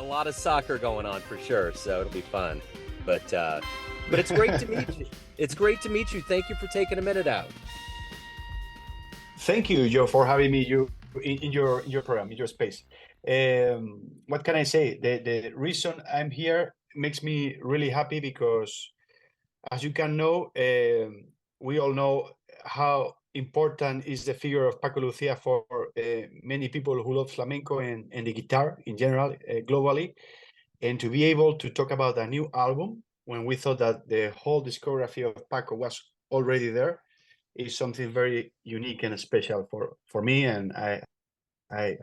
lot of soccer going on for sure, so it'll be fun. But it's great to meet you. It's great to meet you. Thank you for taking a minute out. Thank you, Joe, for having me in your program, in your space. What can I say? The reason I'm here makes me really happy because, as you can know, we all know how important is the figure of Paco Lucia for many people who love flamenco and the guitar in general, globally. And to be able to talk about a new album when we thought that the whole discography of Paco was already there is something very unique and special for me, and I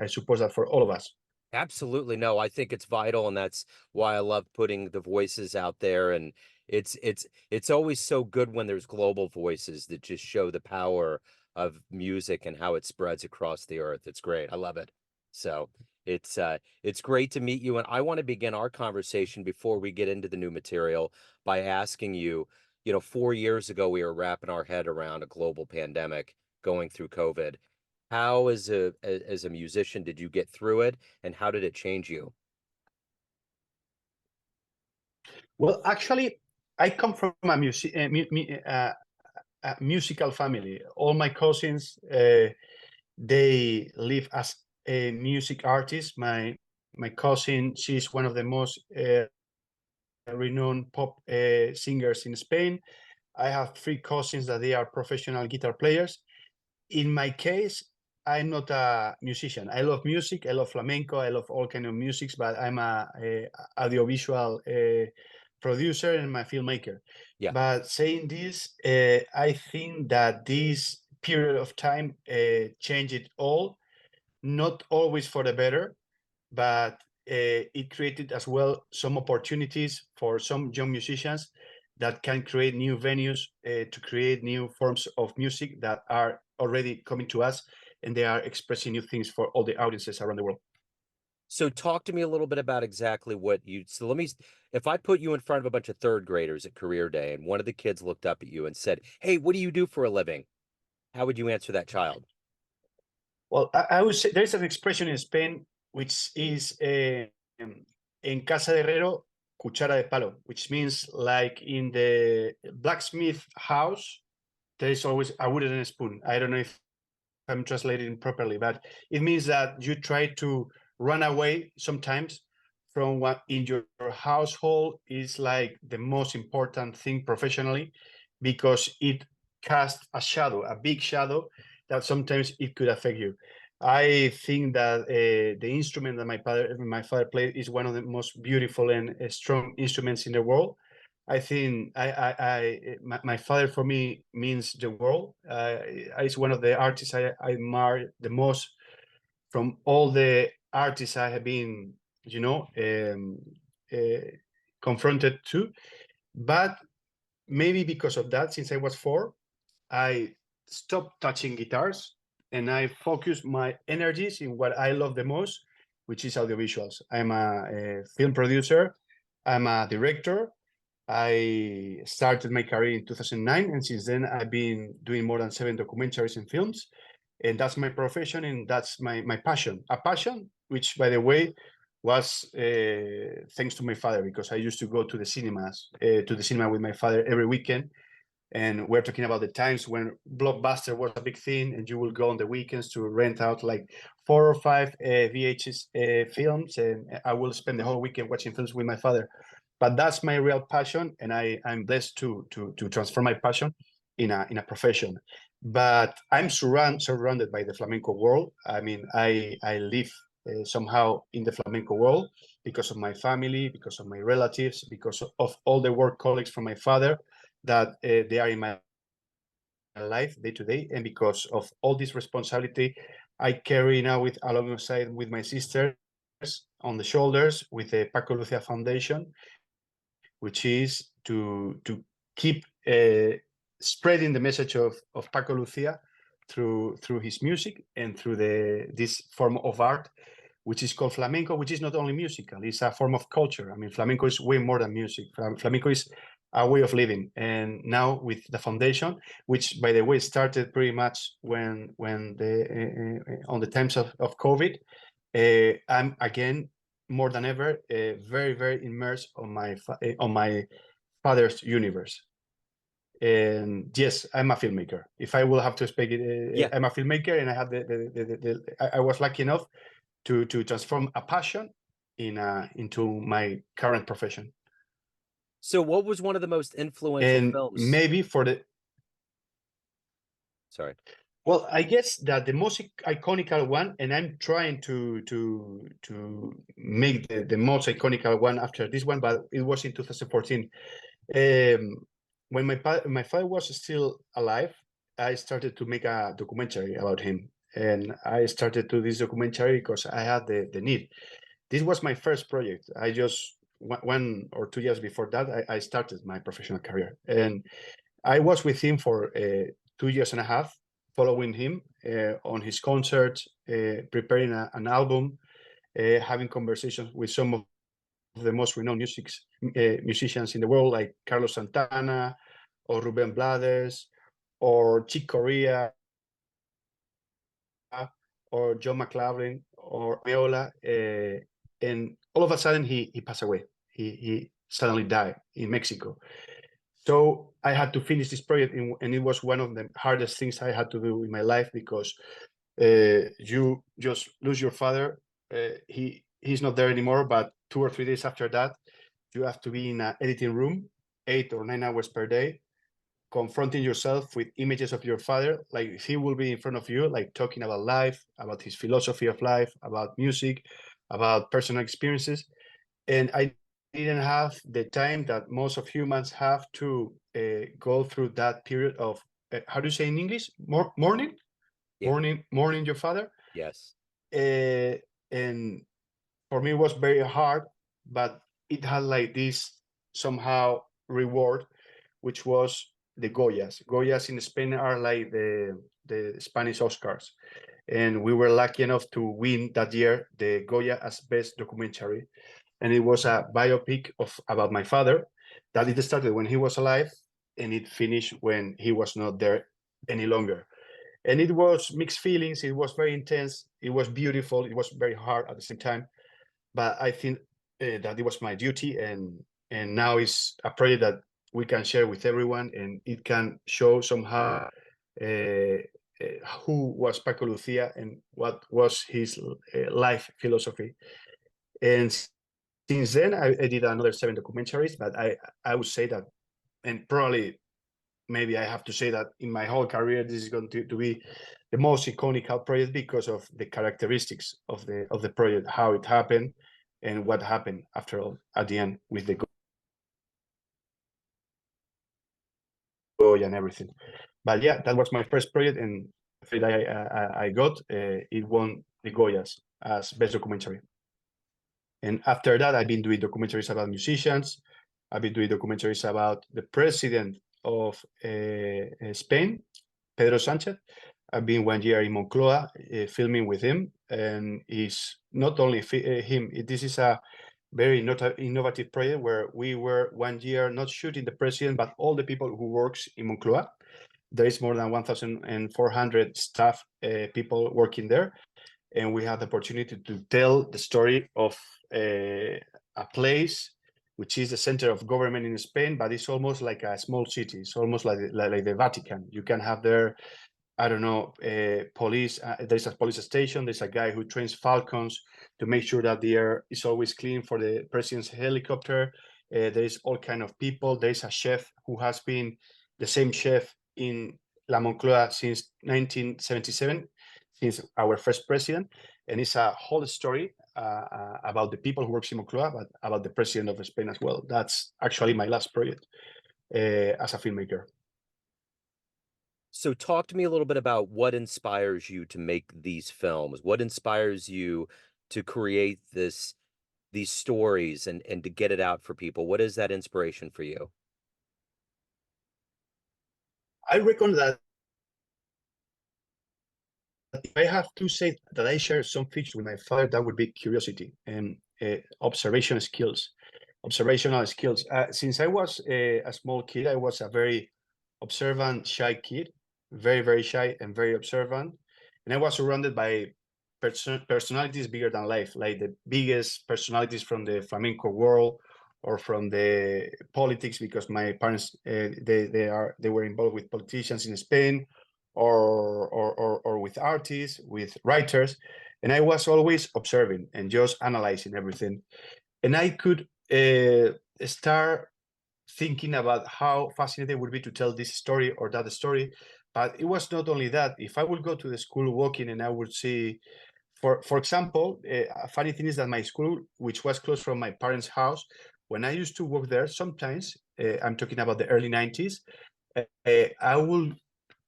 suppose that for all of us. Absolutely. No, I think it's vital, and that's why I love putting the voices out there. And it's always so good when there's global voices that just show the power of music and how it spreads across the earth. It's great. I love it. So it's great to meet you. And I want to begin our conversation before we get into the new material by asking you, 4 years ago we were wrapping our head around a global pandemic going through COVID. How, as a musician, did you get through it, and how did it change you? Well, actually, I come from a musical family. All my cousins, they live as a music artist. My cousin, she's one of the most renowned pop singers in Spain. I have three cousins that they are professional guitar players. In my case, I'm not a musician. I love music. I love flamenco. I love all kind of musics, but I'm a audiovisual producer and a filmmaker. Yeah. But saying this, I think that this period of time changed it all, not always for the better, but it created as well some opportunities for some young musicians that can create new venues to create new forms of music that are already coming to us, and they are expressing new things for all the audiences around the world. So talk to me a little bit about exactly so if I put you in front of a bunch of third graders at career day and one of the kids looked up at you and said, "Hey, what do you do for a living?" How would you answer that child? Well, I would say there's an expression in Spain which is en casa de herrero, cuchara de palo, which means like in the blacksmith house, there is always a wooden spoon. I don't know if I'm translating properly, but it means that you try to run away sometimes from what in your household is like the most important thing professionally, because it casts a shadow, a big shadow that sometimes it could affect you. I think that the instrument that my father played is one of the most beautiful and strong instruments in the world. I think my father for me means the world. He's one of the artists I admire the most from all the artists I have been, you know, uh, confronted to. But maybe because of that, since I was four, I stopped touching guitars and I focused my energies in what I love the most, which is audiovisuals. I'm a film producer. I'm a director. I started my career in 2009, and since then I've been doing more than 7 documentaries and films, and that's my profession and that's my passion. A passion, which, by the way, was thanks to my father, because I used to go to the cinema with my father every weekend, and we're talking about the times when Blockbuster was a big thing, and you will go on the weekends to rent out like 4 or 5 VHS films, and I will spend the whole weekend watching films with my father. But that's my real passion, and I'm blessed to transform my passion in a profession. But I'm surrounded by the flamenco world. I mean, I live somehow in the flamenco world because of my family, because of my relatives, because of all the work colleagues from my father that they are in my life day to day, and because of all this responsibility I carry now with alongside with my sisters on the shoulders with the Paco Lucia Foundation, which is to keep spreading the message of Paco Lucia through his music and through this form of art, which is called flamenco, which is not only musical, it's a form of culture. I mean, flamenco is way more than music. Flamenco is a way of living. And now with the foundation, which, by the way, started pretty much when the on the times of COVID, I'm again more than ever, very, very immersed on my father's universe. And yes, I'm a filmmaker. If I will have to speak it, Yeah. I'm a filmmaker, and I have I was lucky enough to transform a passion into my current profession. So what was one of the most influential And films? maybe for the Sorry. well, I guess that the most iconical one, and I'm trying to make the most iconical one after this one, but it was in 2014. When my father was still alive, I started to make a documentary about him, and I started to do this documentary because I had the need. This was my first project. I just 1 or 2 years before that, I started my professional career, and I was with him for 2 years and a half, following him on his concerts, preparing an album, having conversations with some of the most renowned musicians in the world, like Carlos Santana, or Ruben Blades, or Chick Corea, or John McLaren, or Meola. And all of a sudden, he passed away. He suddenly died in Mexico. So I had to finish this project, and it was one of the hardest things I had to do in my life, because you just lose your father. He's not there anymore, but 2 or 3 days after that, you have to be in an editing room 8 or 9 hours per day, confronting yourself with images of your father. Like, he will be in front of you, like talking about life, about his philosophy of life, about music, about personal experiences. And I didn't have the time that most of humans have to go through that period of how do you say in English? Mourning, Yeah. mourning your father. Yes. And for me, it was very hard, but it had like this somehow reward, which was the Goyas. Goyas in Spain are like the Spanish Oscars, and we were lucky enough to win that year the Goya as best documentary. And it was a biopic about my father, that it started when he was alive, and it finished when he was not there any longer. And it was mixed feelings. It was very intense. It was beautiful. It was very hard at the same time. But I think that it was my duty, and now it's a project that we can share with everyone, and it can show somehow who was Paco Lucia and what was his life philosophy. And since then, I did another 7 documentaries, but I would say that, and probably maybe I have to say that in my whole career, this is going to be the most iconic project, because of the characteristics of the project, how it happened, and what happened after all at the end with the Goya and everything. But yeah, that was my first project, and I got it won the Goyas as best documentary. And after that, I've been doing documentaries about musicians. I've been doing documentaries about the president of Spain, Pedro Sánchez. I've been 1 year in Moncloa filming with him, and it's not only him. This is a very innovative project where we were 1 year not shooting the president, but all the people who works in Moncloa. There is more than 1,400 staff people working there, and we had the opportunity to tell the story of a place which is the center of government in Spain, but it's almost like a small city. It's almost like the Vatican. You can have there, I don't know, police. There's a police station. There's a guy who trains falcons to make sure that the air is always clean for the president's helicopter. There's all kind of people. There's a chef who has been the same chef in La Moncloa since 1977, since our first president. And it's a whole story about the people who work in Moncloa, but about the president of Spain as well. That's actually my last project as a filmmaker. So talk to me a little bit about what inspires you to make these films. What inspires you to create these stories and to get it out for people? What is that inspiration for you? I reckon that if I have to say that I share some features with my father, that would be curiosity and observational skills. Observational skills. Since I was a small kid, I was a very observant, shy kid, very, very shy and very observant. And I was surrounded by personalities bigger than life, like the biggest personalities from the flamenco world or from the politics, because my parents they were involved with politicians in Spain, or with artists, with writers, and I was always observing and just analyzing everything, and I could start thinking about how fascinating it would be to tell this story or that story. But it was not only that. If I would go to the school walking and I would see, for example, a funny thing is that my school, which was close from my parents' house, when I used to work there, sometimes, I'm talking about the early 90s, I will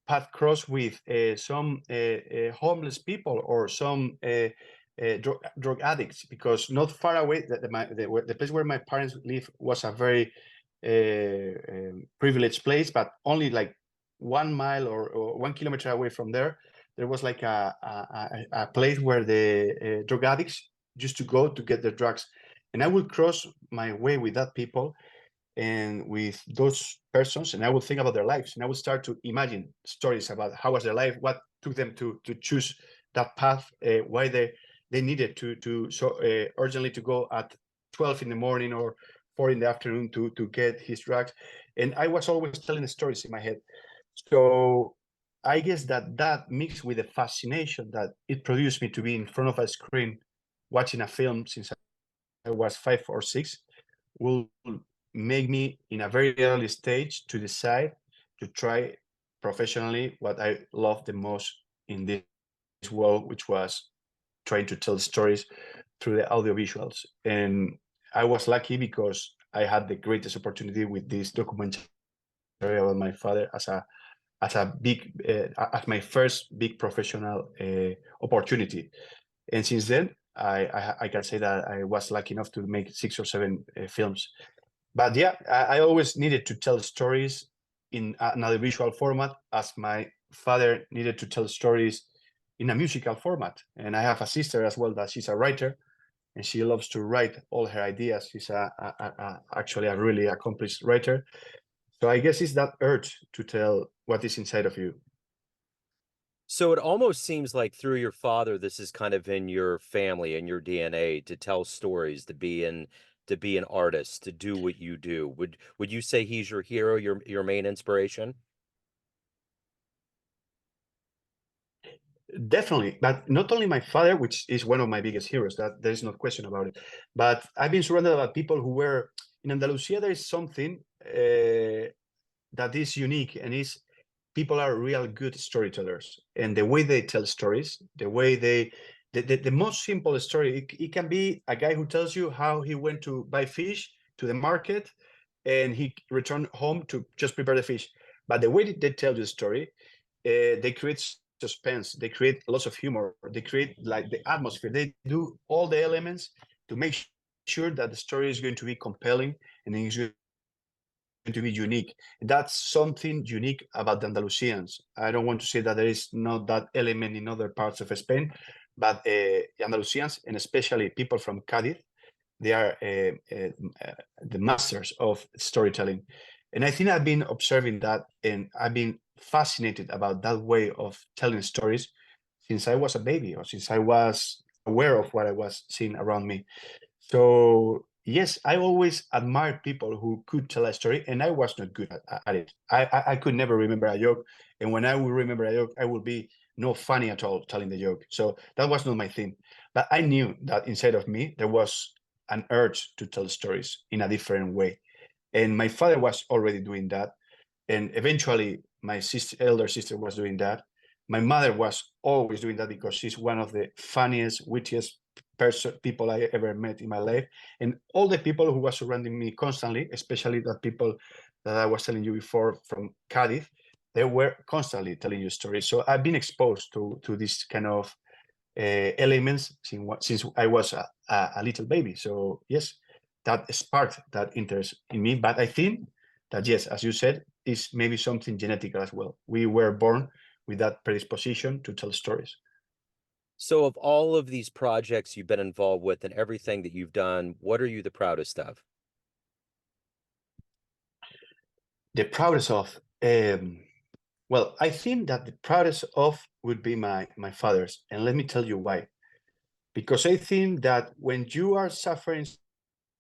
path cross with some homeless people or some drug addicts, because not far away, the place where my parents live was a very privileged place, but only like 1 mile or 1 kilometer away from there was like a place where the drug addicts used to go to get their drugs, and I would cross my way with that people and with those persons, and I would think about their lives, and I would start to imagine stories about how was their life, what took them to choose that path, why they needed to so urgently to go at 12 in the morning or 4 in the afternoon to get his drugs, and I was always telling stories in my head. So I guess that mixed with the fascination that it produced me to be in front of a screen watching a film since I was 5 or 6 will make me in a very early stage to decide to try professionally what I love the most in this world, which was trying to tell stories through the audiovisuals. And I was lucky because I had the greatest opportunity with this documentary about my father as a big as my first big professional opportunity. And since then, I can say that I was lucky enough to make 6 or 7 films. But yeah, I always needed to tell stories in another visual format, as my father needed to tell stories in a musical format. And I have a sister as well that she's a writer, and she loves to write all her ideas. She's actually a really accomplished writer. So I guess it's that urge to tell what is inside of you. So it almost seems like through your father, this is kind of in your family and your DNA to tell stories, to be an artist, to do what you do. Would you say he's your hero, your main inspiration? Definitely, but not only my father, which is one of my biggest heroes, that there is no question about it. But I've been surrounded by people who were in Andalusia. There is something that is unique, and is people are real good storytellers, and the way they tell stories, the way the most simple story, it can be a guy who tells you how he went to buy fish to the market and he returned home to just prepare the fish. But the way they tell the story, they create suspense, they create lots of humor, they create like the atmosphere, they do all the elements to make sure that the story is going to be compelling and it's going to be unique. That's something unique about the Andalusians. I don't want to say that there is not that element in other parts of Spain, but Andalusians, and especially people from Cadiz, they are the masters of storytelling. And I think I've been observing that, and I've been fascinated about that way of telling stories since I was a baby, or since I was aware of what I was seeing around me. So yes, I always admired people who could tell a story, and I was not good at it. I could never remember a joke, and when I would remember a joke, I would be not funny at all telling the joke. So that was not my thing. But I knew that inside of me there was an urge to tell stories in a different way, and my father was already doing that, and eventually my elder sister was doing that. My mother was always doing that because she's one of the funniest, wittiest people I ever met in my life, and all the people who were surrounding me constantly, especially the people that I was telling you before from Cadiz, they were constantly telling you stories. So I've been exposed to this kind of elements since I was a little baby. So yes, that sparked that interest in me. But I think that yes, as you said, is maybe something genetic as well. We were born with that predisposition to tell stories. So of all of these projects you've been involved with and everything that you've done, what are you the proudest of? The proudest of, well, I think that the proudest of would be my father's, and let me tell you why. because I think that when you are suffering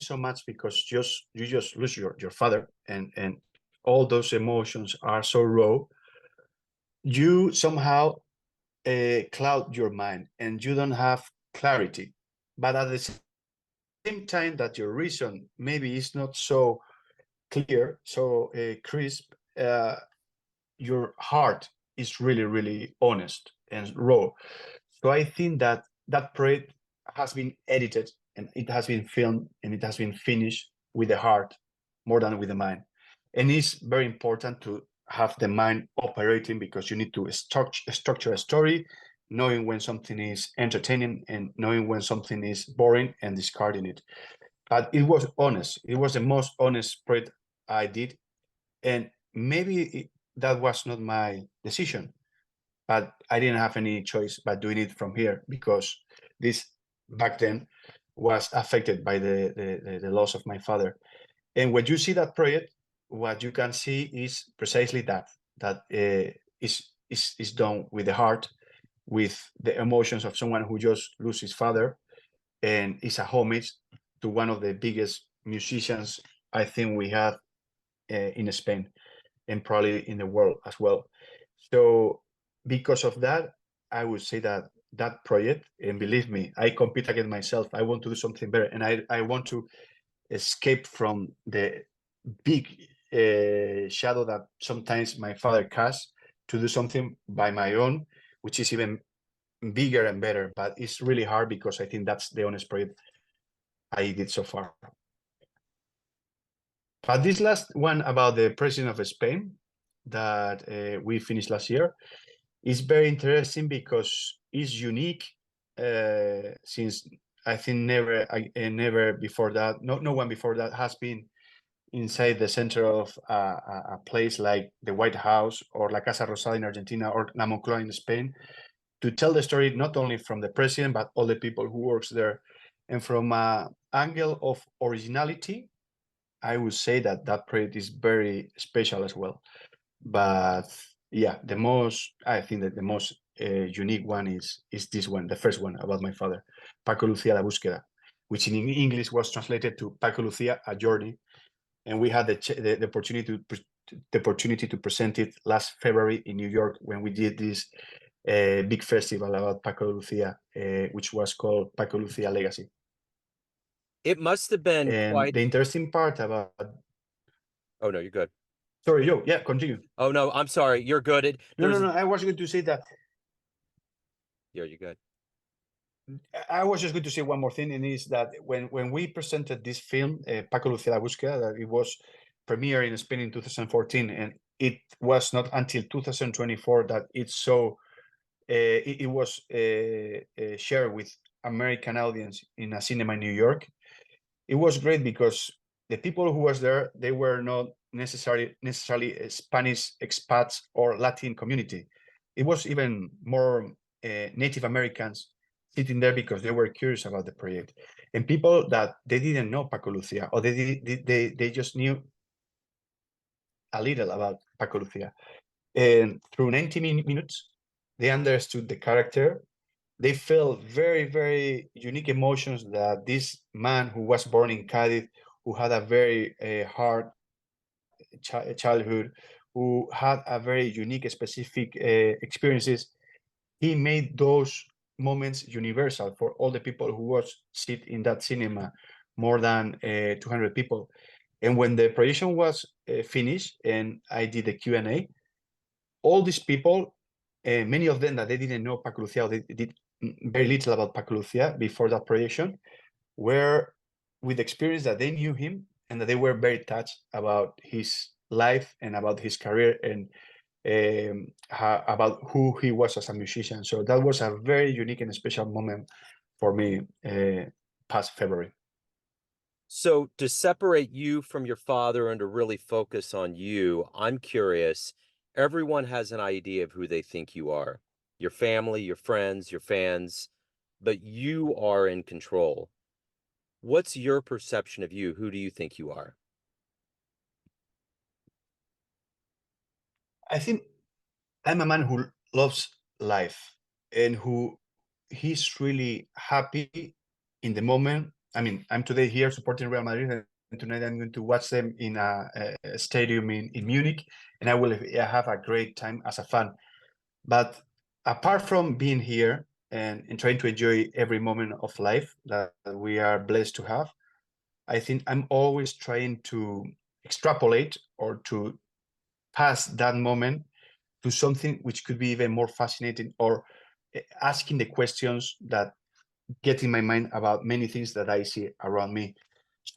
so much because you just lose your father, and all those emotions are so raw, you somehow cloud your mind and you don't have clarity. But at the same time that your reason maybe is not so clear, so crisp, your heart is really, really honest and raw. So I think that that project has been edited and it has been filmed and it has been finished with the heart more than with the mind. And it's very important to have the mind operating because you need to structure a story, knowing when something is entertaining and knowing when something is boring and discarding it. But it was honest. It was the most honest project I did. And maybe that was not my decision, but I didn't have any choice but doing it from here because this back then was affected by the loss of my father. And when you see that project, what you can see is precisely that is done with the heart, with the emotions of someone who just lost his father, and is a homage to one of the biggest musicians I think we have in Spain and probably in the world as well. So because of that, I would say that that project, and believe me, I compete against myself. I want to do something better, and I want to escape from the big shadow that sometimes my father casts to do something by my own, which is even bigger and better. But it's really hard because I think that's the honest project I did so far. But this last one about the president of Spain that we finished last year is very interesting because it's unique since I think never before that, no one before that has been inside the center of a place like the White House or La Casa Rosada in Argentina or La Moncloa in Spain to tell the story not only from the president but all the people who works there, and from an angle of originality. I would say that that project is very special as well. But yeah, I think that the most unique one is this one, the first one about my father, Paco Lucia La Búsqueda, which in English was translated to Paco Lucia, A Journey. And we had the opportunity to present it last February in New York when we did this big festival about Paco Lucia, which was called Paco Lucia Legacy. It must have been And quite. the interesting part about, Oh no, you're good. sorry, Joe, yeah, continue. Oh no, I'm sorry. You're good. No, I was going to say that. Yeah, you're good. I was just going to say one more thing, and is that when we presented this film, Paco Lucia La Búsqueda, that it was premiered in Spain in 2014, and it was not until 2024 that it was shared with American audience in a cinema in New York. It was great because the people who was there, they were not necessarily Spanish expats or Latin community. It was even more Native Americans sitting there because they were curious about the project, and people that they didn't know Paco Lucia, or they just knew a little about Paco Lucia, and through 90 minutes they understood the character. They felt very unique emotions that this man who was born in Cadiz, who had a very hard childhood, who had a very unique specific experiences, he made those moments universal for all the people who was sit in that cinema, more than 200 people. And when the projection was finished and I did the Q&A, all these people, many of them that they didn't know Paco Lucia, they did very little about Paco Lucia before that projection, were with the experience that they knew him and that they were very touched about his life and about his career and about who he was as a musician. So that was a very unique and special moment for me past February. So to separate you from your father and to really focus on you, I'm curious. Everyone has an idea of who they think you are. Your family, your friends, your fans, but you are in control. What's your perception of you? Who do you think you are? I think I'm a man who loves life and who he's really happy in the moment. I mean, I'm today here supporting Real Madrid, and tonight I'm going to watch them in a stadium in Munich, and I will have a great time as a fan. But apart from being here and trying to enjoy every moment of life that we are blessed to have, I think I'm always trying to extrapolate or to pass that moment to something which could be even more fascinating, or asking the questions that get in my mind about many things that I see around me.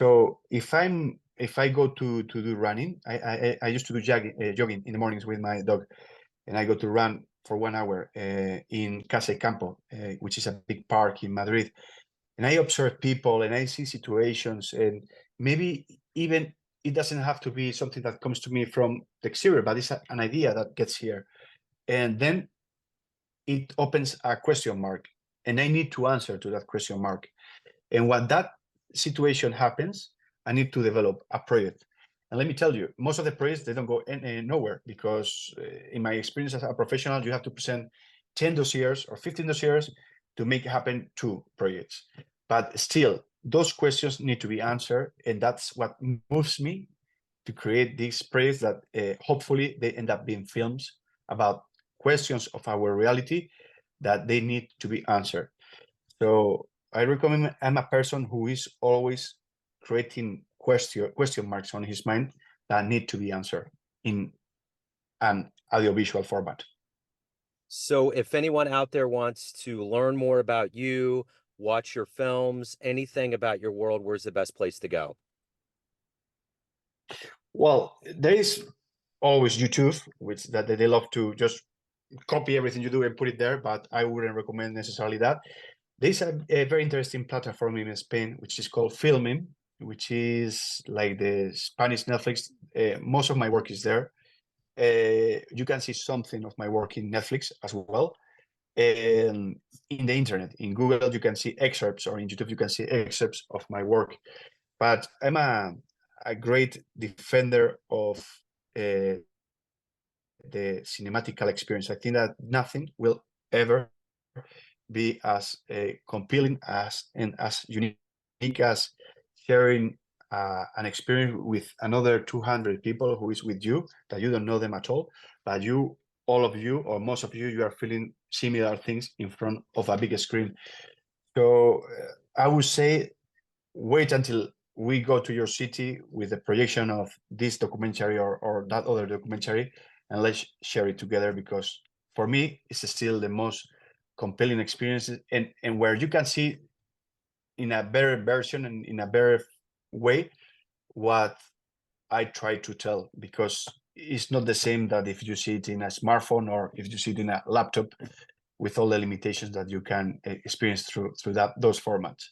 So if I go to do running, I used to do jogging in the mornings with my dog, and I go to run for 1 hour in Casa de Campo, which is a big park in Madrid. And I observe people and I see situations, and maybe even it doesn't have to be something that comes to me from the exterior, but it's an idea that gets here. And then it opens a question mark, and I need to answer to that question mark. And when that situation happens, I need to develop a project. And let me tell you, most of the projects, they don't go nowhere, because in my experience as a professional, you have to present 10 dossiers or 15 dossiers to make it happen 2 projects. But still, those questions need to be answered. And that's what moves me to create these projects that hopefully they end up being films about questions of our reality that they need to be answered. So I recommend, I'm a person who is always creating question marks on his mind that need to be answered in an audiovisual format. So if anyone out there wants to learn more about you, watch your films, anything about your world, where's the best place to go? Well, there is always YouTube, which that they love to just copy everything you do and put it there, but I wouldn't recommend necessarily that. There's a very interesting platform in Spain, which is called Filming, which is like the Spanish Netflix. Most of my work is there. You can see something of my work in Netflix as well. And in the internet, in Google, you can see excerpts, or in YouTube, you can see excerpts of my work. But I'm a great defender of the cinematical experience. I think that nothing will ever be as compelling as and as unique as sharing an experience with another 200 people who is with you, that you don't know them at all, but you, all of you, or most of you, you are feeling similar things in front of a big screen. So I would say, wait until we go to your city with the projection of this documentary or that other documentary, and let's share it together, because for me, it's still the most compelling experience, and where you can see in a better version and in a better way what I try to tell, because it's not the same that if you see it in a smartphone or if you see it in a laptop, with all the limitations that you can experience through those formats.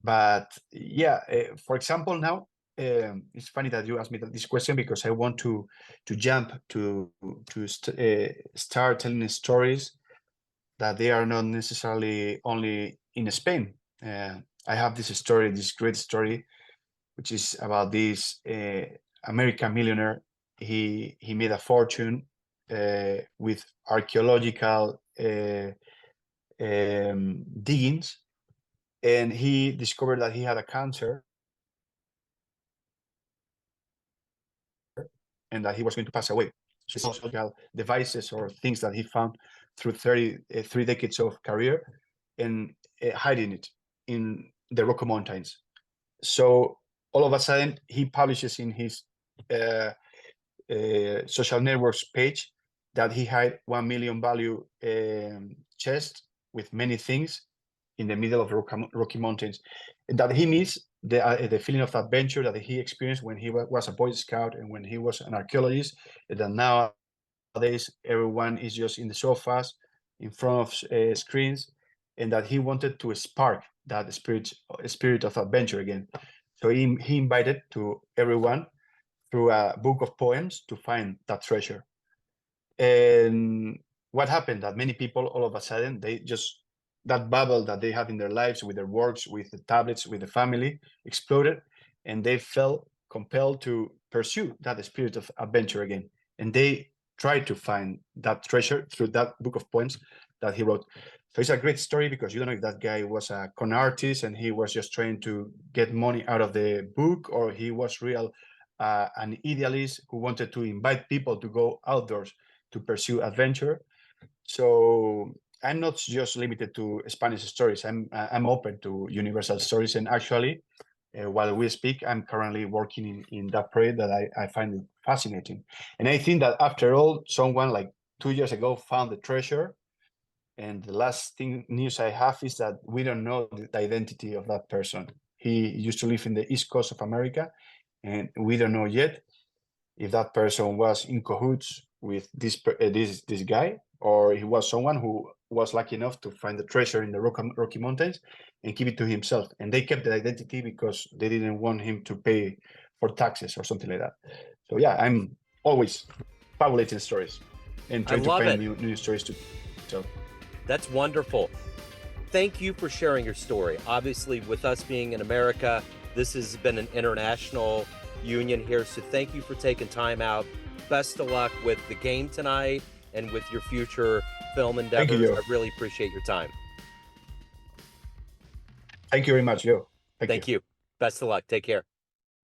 But yeah, for example, now it's funny that you asked me this question, because I want to jump to start telling stories that they are not necessarily only in Spain. I have this story, this great story, which is about this American millionaire. He made a fortune with archaeological diggings, and he discovered that he had a cancer and that he was going to pass away. So social devices or things that he found through 3 decades of career, and hiding it in the Rocky Mountains. So all of a sudden, he publishes in his social networks page that he had 1 million value chest with many things in the middle of the Rocky Mountains, that he missed the feeling of adventure that he experienced when he was a Boy Scout and when he was an archaeologist. That nowadays everyone is just in the sofas in front of screens, and that he wanted to spark that spirit of adventure again. So he invited to everyone through a book of poems to find that treasure. And what happened, that many people all of a sudden, they just, that bubble that they have in their lives with their works, with the tablets, with the family, exploded, and they felt compelled to pursue that spirit of adventure again. And they tried to find that treasure through that book of poems that he wrote. So it's a great story because you don't know if that guy was a con artist and he was just trying to get money out of the book, or he was real an idealist who wanted to invite people to go outdoors to pursue adventure. So I'm not just limited to Spanish stories. I'm open to universal stories, and actually, while we speak, I'm currently working in that project that I find fascinating. And I think that after all, someone like 2 years ago found the treasure. And the last thing news I have is that we don't know the identity of that person. He used to live in the East Coast of America, and we don't know yet if that person was in cahoots with this guy, or he was someone who was lucky enough to find the treasure in the Rocky Mountains and keep it to himself. And they kept the identity because they didn't want him to pay for taxes or something like that. So yeah, I'm always fabulating stories and I trying to love find it. new stories to tell. That's wonderful. Thank you for sharing your story. Obviously, with us being in America, this has been an international union here. So thank you for taking time out. Best of luck with the game tonight and with your future film Thank you, endeavors. Joe. I really appreciate your time. Thank you very much, Joe. Thank you. Thank you. Best of luck. Take care.